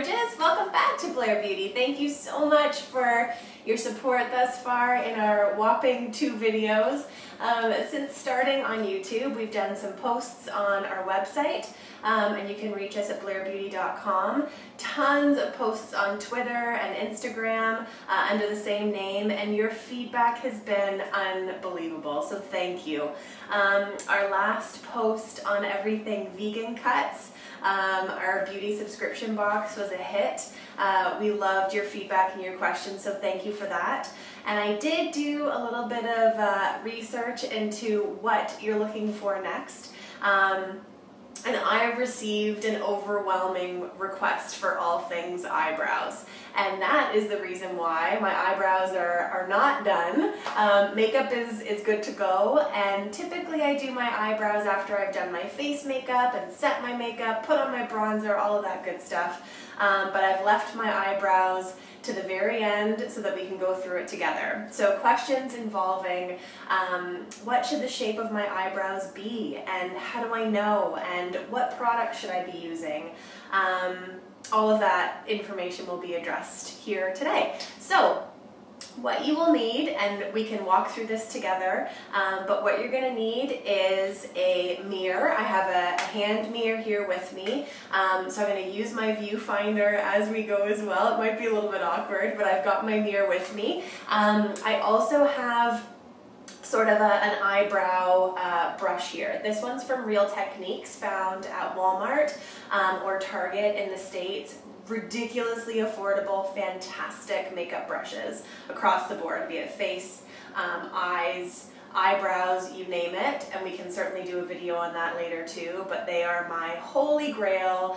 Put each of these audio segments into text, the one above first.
gorgeous. Welcome back to BlaireBeauty. Thank you so much for your support thus far in our whopping 2 videos. Since starting on YouTube, we've done some posts on our website, and you can reach us at BlaireBeauty.com. Tons of posts on Twitter and Instagram under the same name, and your feedback has been unbelievable, so thank you. Our last post on everything vegan cuts, our beauty subscription box was a hit. We loved your feedback and your questions, so thank you for that. And I did do a little bit of research into what you're looking for next. And I received an overwhelming request for all things eyebrows. And that is the reason why my eyebrows are not done. Makeup is good to go, and typically I do my eyebrows after I've done my face makeup and set my makeup, put on my bronzer, all of that good stuff. But I've left my eyebrows to the very end so that we can go through it together. So questions involving what should the shape of my eyebrows be, and how do I know, and what product should I be using? All of that information will be addressed here today. So what you will need, and we can walk through this together, but what you're going to need is a mirror. I have a hand mirror here with me, so I'm going to use my viewfinder as we go as well. It might be a little bit awkward, but I've got my mirror with me. I also have sort of an eyebrow brush here. This one's from Real Techniques, found at Walmart or Target in the States. Ridiculously affordable, fantastic makeup brushes across the board, be it face, eyes, eyebrows, you name it, and we can certainly do a video on that later too, but they are my holy grail.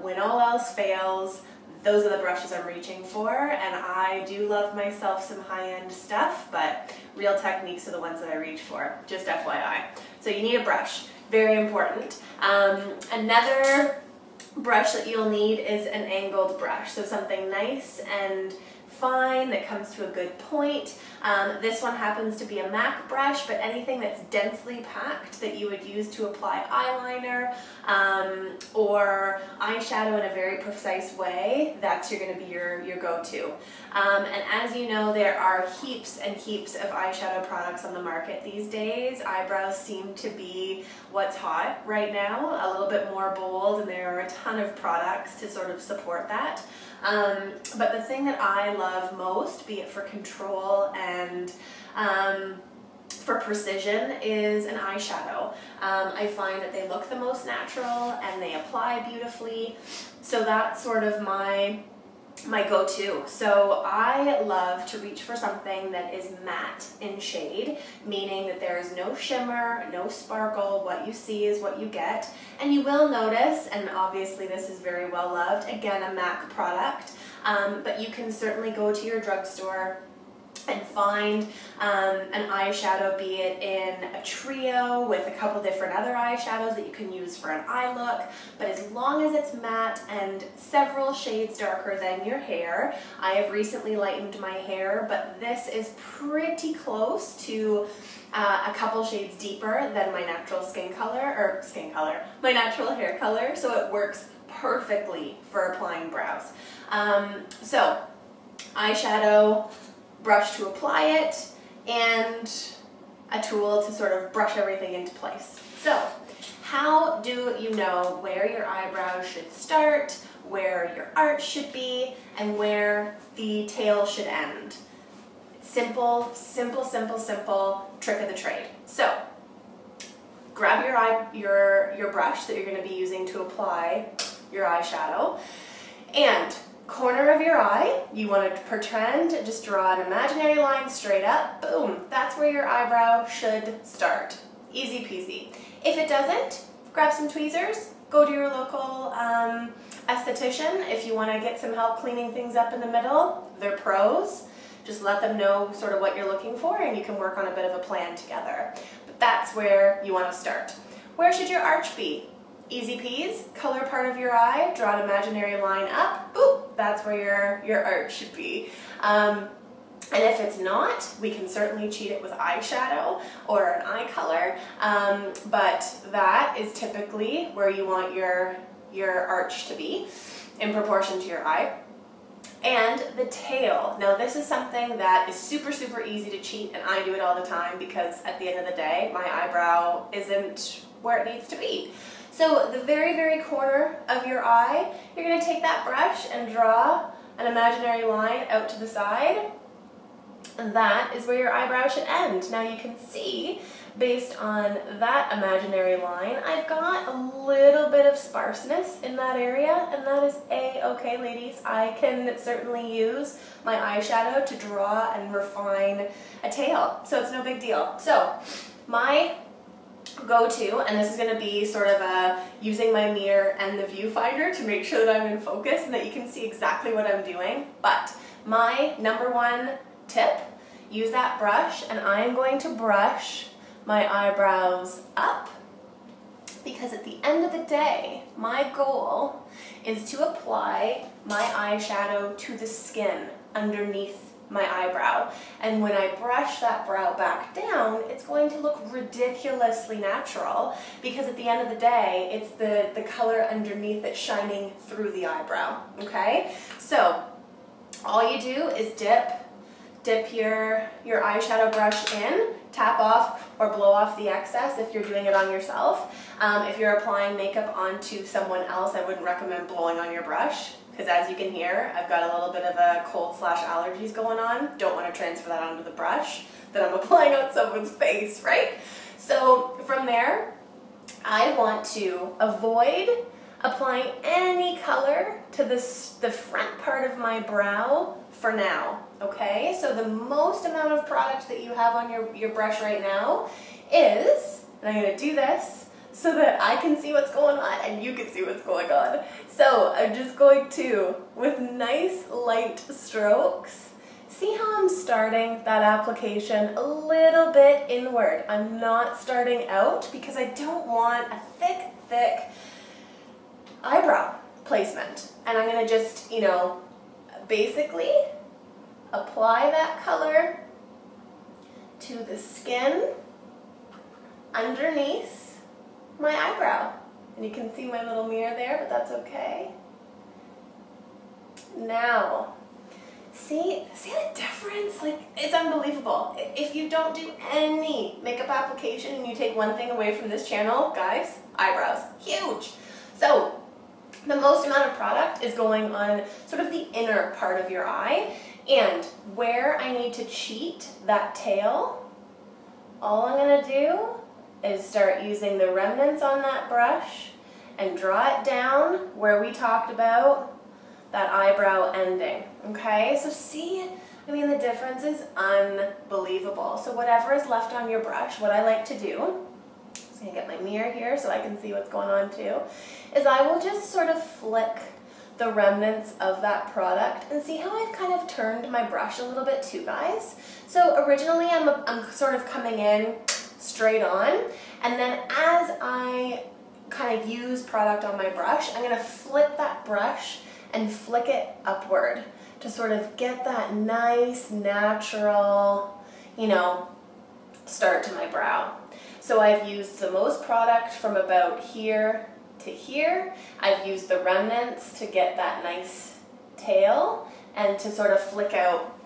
When all else fails, those are the brushes I'm reaching for, and I do love myself some high-end stuff, but Real Techniques are the ones that I reach for, just FYI. So you need a brush, very important. Another brush that you'll need is an angled brush, so something nice and fine that comes to a good point. This one happens to be a MAC brush, but anything that's densely packed that you would use to apply eyeliner or eyeshadow in a very precise way, that's going to be your go-to. And as you know, there are heaps and heaps of eyeshadow products on the market these days. Eyebrows seem to be what's hot right now, a little bit more bold, and there are a ton of products to sort of support that. But the thing that I love most, be it for control and for precision, is an eyeshadow. I find that they look the most natural and they apply beautifully, so that's sort of my go-to. So I love to reach for something that is matte in shade, meaning that there is no shimmer, no sparkle. What you see is what you get. And you will notice, and obviously this is very well loved, again a MAC product, but you can certainly go to your drugstore and find an eyeshadow, be it in a trio with a couple different other eyeshadows that you can use for an eye look, but as long as it's matte and several shades darker than your hair. I have recently lightened my hair, but this is pretty close to a couple shades deeper than my natural my natural hair color, so it works perfectly for applying brows. So eyeshadow, brush to apply it, and a tool to sort of brush everything into place. So how do you know where your eyebrows should start, where your arch should be, and where the tail should end? Simple, simple, simple, simple trick of the trade. So grab your brush that you're going to be using to apply your eyeshadow, and corner of your eye, you want to pretend, just draw an imaginary line straight up, boom, that's where your eyebrow should start. Easy peasy. If it doesn't, grab some tweezers, go to your local esthetician if you want to get some help cleaning things up in the middle. They're pros. Just let them know sort of what you're looking for, and you can work on a bit of a plan together. But that's where you want to start. Where should your arch be? Easy peas, color part of your eye, draw an imaginary line up, boop, that's where your arch should be. And if it's not, we can certainly cheat it with eyeshadow or an eye color, but that is typically where you want your your arch to be in proportion to your eye. And the tail. Now this is something that is super, super easy to cheat, and I do it all the time because at the end of the day, my eyebrow isn't where it needs to be. So the very, very corner of your eye, you're going to take that brush and draw an imaginary line out to the side. And that is where your eyebrow should end. Now you can see, based on that imaginary line, I've got a little bit of sparseness in that area, and that is a-okay, ladies. I can certainly use my eyeshadow to draw and refine a tail, so it's no big deal. So my go-to, and this is going to be sort of using my mirror and the viewfinder to make sure that I'm in focus and that you can see exactly what I'm doing, but my number one tip, use that brush, and I am going to brush my eyebrows up, because at the end of the day, my goal is to apply my eyeshadow to the skin underneath my eyebrow. And when I brush that brow back down, it's going to look ridiculously natural, because at the end of the day, it's the color underneath that's shining through the eyebrow, okay? So all you do is dip your eyeshadow brush in, tap off or blow off the excess if you're doing it on yourself. If you're applying makeup onto someone else, I wouldn't recommend blowing on your brush, because as you can hear, I've got a little bit of a cold/allergies going on. Don't want to transfer that onto the brush that I'm applying on someone's face, right? So from there, I want to avoid applying any color to the front part of my brow for now, okay? So the most amount of product that you have on your brush right now is, and I'm going to do this so that I can see what's going on and you can see what's going on. So I'm just going to, with nice light strokes, see how I'm starting that application a little bit inward. I'm not starting out because I don't want a thick eyebrow placement. And I'm going to just, you know, basically apply that color to the skin underneath my eyebrow. And you can see my little mirror there, but that's okay. Now, see the difference? Like, it's unbelievable. If you don't do any makeup application and you take one thing away from this channel, guys, eyebrows, huge. So the most amount of product is going on sort of the inner part of your eye, and where I need to cheat that tail, all I'm going to do is start using the remnants on that brush and draw it down where we talked about that eyebrow ending, okay? So see, I mean, the difference is unbelievable. So whatever is left on your brush, what I like to do, I'm going to get my mirror here so I can see what's going on too, is I will just sort of flick the remnants of that product, and see how I've kind of turned my brush a little bit too, guys. So originally I'm sort of coming in straight on, and then as I kind of use product on my brush, I'm going to flip that brush and flick it upward to sort of get that nice, natural, you know, start to my brow. So I've used the most product from about here to here. I've used the remnants to get that nice tail and to sort of flick out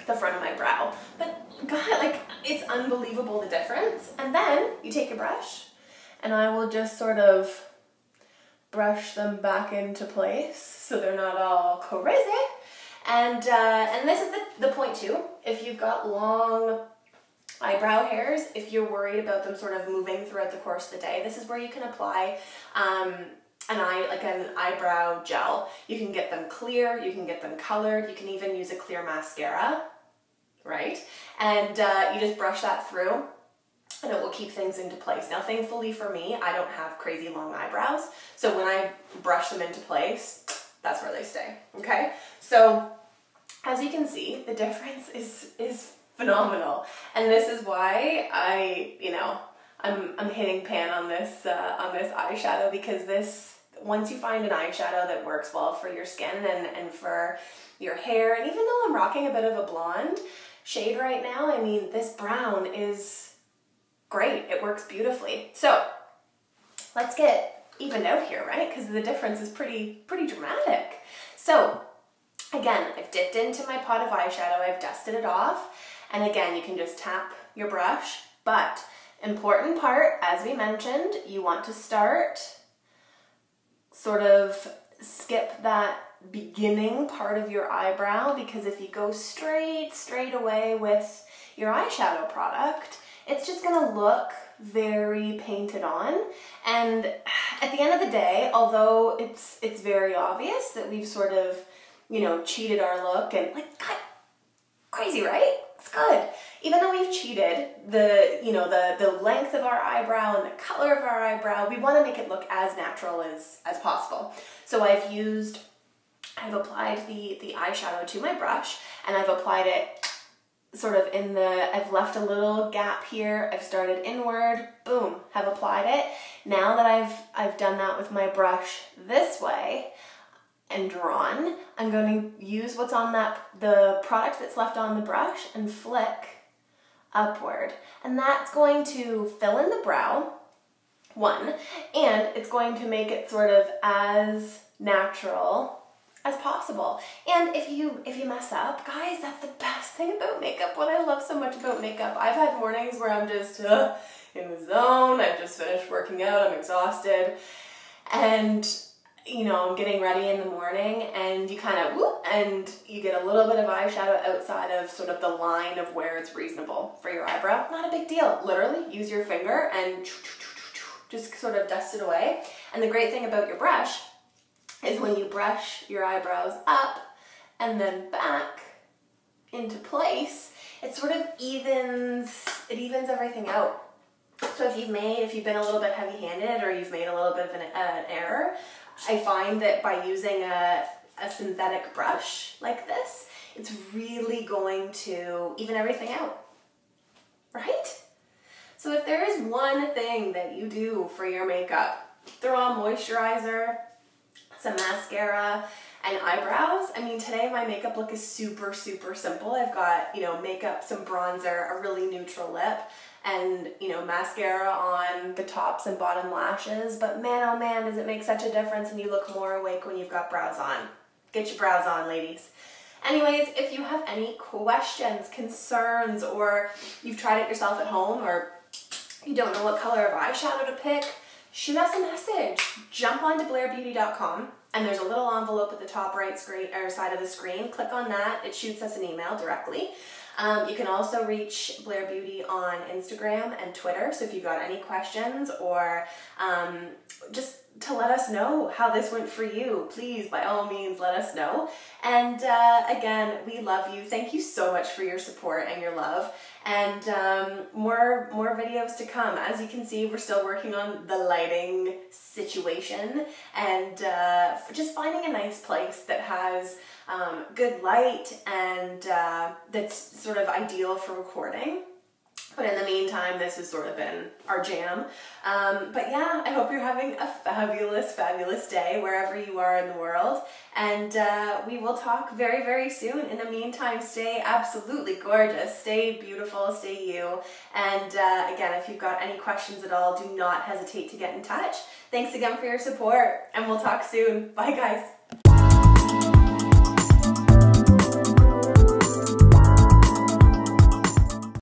the front of my brow. But God, like, it's unbelievable the difference. And then you take your brush and I will just sort of brush them back into place so they're not all crazy. And this is the point too. If you've got long eyebrow hairs, if you're worried about them sort of moving throughout the course of the day, this is where you can apply an eyebrow gel. You can get them clear, you can get them colored, you can even use a clear mascara, right? And you just brush that through and it will keep things into place. Now, thankfully for me, I don't have crazy long eyebrows, so when I brush them into place, that's where they stay, okay? So as you can see, the difference is phenomenal, and this is why I'm hitting pan on this eyeshadow, because once you find an eyeshadow that works well for your skin and for your hair, and even though I'm rocking a bit of a blonde shade right now, I mean, this brown is great. It works beautifully. So let's get evened out here, right? Because the difference is pretty dramatic. So again, I've dipped into my pot of eyeshadow, I've dusted it off, and again, you can just tap your brush, but important part, as we mentioned, you want to start, sort of skip that beginning part of your eyebrow, because if you go straight away with your eyeshadow product, it's just gonna look very painted on. And at the end of the day, although it's very obvious that we've sort of, you know, cheated our look and like, God, crazy, right? It's good. Even though we've cheated the length of our eyebrow and the color of our eyebrow, we want to make it look as natural as possible. So I've applied the eyeshadow to my brush, and I've applied it sort of I've left a little gap here, I've started inward, boom, have applied it. Now that I've done that with my brush this way and drawn, I'm going to use what's on the product that's left on the brush and flick upward. And that's going to fill in the brow, one, and it's going to make it sort of as natural as possible. And if you mess up, guys, that's the best thing about makeup. What I love so much about makeup, I've had mornings where I'm just in the zone, I've just finished working out, I'm exhausted, and you know, I'm getting ready in the morning, and you kind of whoop, and you get a little bit of eyeshadow outside of sort of the line of where it's reasonable for your eyebrow. Not a big deal. Literally use your finger and just sort of dust it away. And the great thing about your brush is when you brush your eyebrows up and then back into place, it sort of evens everything out. So if you've been a little bit heavy-handed, or you've made a little bit of an error, I find that by using a synthetic brush like this, it's really going to even everything out, right? So if there is one thing that you do for your makeup, throw on moisturizer, some mascara, and eyebrows. I mean, today my makeup look is super simple. I've got, you know, makeup, some bronzer, a really neutral lip, and, you know, mascara on the tops and bottom lashes. But man, oh man, does it make such a difference, and you look more awake when you've got brows on. Get your brows on, ladies. Anyways, if you have any questions, concerns, or you've tried it yourself at home, or you don't know what color of eyeshadow to pick, shoot us a message. Jump onto BlaireBeauty.com, and there's a little envelope at the top right side of the screen. Click on that. It shoots us an email directly. You can also reach BlaireBeauty on Instagram and Twitter, so if you've got any questions, or just to let us know how this went for you, please, by all means, let us know. And again, we love you. Thank you so much for your support and your love. And more videos to come. As you can see, we're still working on the lighting situation, and just finding a nice place that has good light and that's sort of ideal for recording. But in the meantime, this has sort of been our jam. But yeah, I hope you're having a fabulous day wherever you are in the world. And we will talk very soon. In the meantime, stay absolutely gorgeous, stay beautiful, stay you. And again, if you've got any questions at all, do not hesitate to get in touch. Thanks again for your support, and we'll talk soon. Bye, guys.